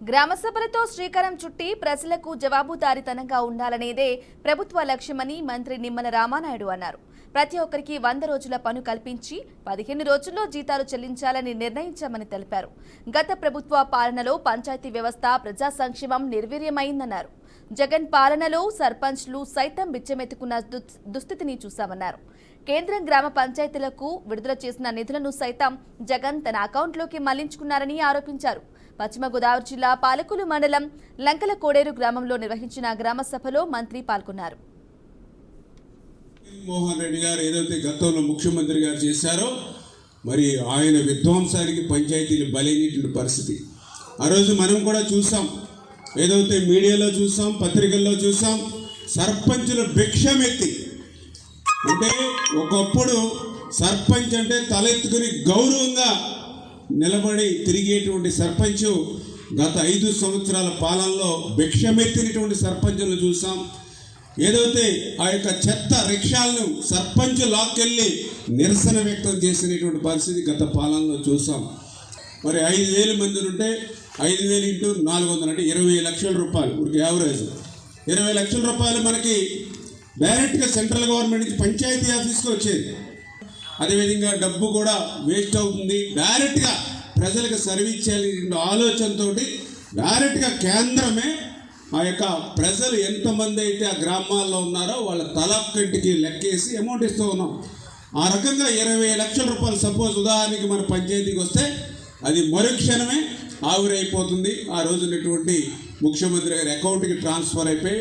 గ్రామ సభలతో శ్రీకారం చుట్టి ప్రజలకు జవాబుదారీతనంగా ఉండాలనేదే ప్రభుత్వ లక్ష్యమని మంత్రి నిమ్మల రామానాయుడు అన్నారు. ప్రతి ఒక్కరికి 100 రోజుల పను కల్పించి 15 రోజుల్లో జీతాలు చెల్లించాలని నిర్ణయించామని తెలిపారు. గత ప్రభుత్వ పాలనలో పంచాయతీ వ్యవస్థ ప్రజా సంక్షేమం నిర్వీర్యమైందన్నారు. జగన్ పాలనలో సర్పంచ్లు సైతం బిచ్చమెత్తుకున్న దుస్థితిని చూశామన్నారు. కేంద్రం గ్రామ పంచాయతీలకు విడుదల చేసిన నిధులను సైతం జగన్ తన అకౌంట్లోకి మళ్లించుకున్నారని ఆరోపించారు. పశ్చిమ గోదావరి జిల్లా పాలకులు మండలం లంకల కోడేరు గ్రామంలో నిర్వహించిన గ్రామ సభలో మంత్రి పాల్గొన్నారు. మోహన్ రెడ్డి గారు ఏదైతే గతంలో ముఖ్యమంత్రి గారు చేశారో మరి ఆయన విధ్వంసానికి పంచాయతీలు బలైనటువంటి పరిస్థితి ఆ రోజు మనం కూడా చూసాం. ఏదైతే మీడియాలో చూసాం, పత్రికల్లో చూసాం, సర్పంచులు భిక్షమెత్తి అంటే ఒకప్పుడు సర్పంచ్ అంటే తలెత్తుకుని గౌరవంగా నిలబడి తిరిగేటువంటి సర్పంచ్ గత 5 సంవత్సరాల పాలనలో భిక్షమెత్తినటువంటి సర్పంచులను చూసాం. ఏదైతే ఆ యొక్క చెత్త రిక్షాలను సర్పంచ్ లాక్కెళ్ళి నిరసన వ్యక్తం చేసినటువంటి పరిస్థితి గత పాలనలో చూసాం. మరి 5,000 మంది ఉంటే 5,000 ఇంటూ 400 అంటే 20 లక్షల రూపాయలు ఊరికి యావరేజ్ 20 లక్షల రూపాయలు మనకి డైరెక్ట్గా సెంట్రల్ గవర్నమెంట్ నుంచి పంచాయతీ ఆఫీస్కి వచ్చేది. అదేవిధంగా డబ్బు కూడా వేస్ట్ అవుతుంది. డైరెక్ట్గా ప్రజలకు సర్వీస్ చేయాలి ఆలోచనతో డైరెక్ట్గా కేంద్రమే ఆ యొక్క ప్రజలు ఎంతమంది అయితే ఆ గ్రామాల్లో ఉన్నారో వాళ్ళ తలకంటికి లెక్కేసి అమౌంట్ ఇస్తూ ఉన్నాం. ఆ రకంగా 20 లక్షల రూపాయలు సపోజ్ ఉదాహరణకి మన పంచాయతీకి వస్తే అది మరుక్షణమే ఆవిరైపోతుంది. ఆ రోజు ఉన్నటువంటి ముఖ్యమంత్రి గారి అకౌంట్కి ట్రాన్స్ఫర్ అయిపోయి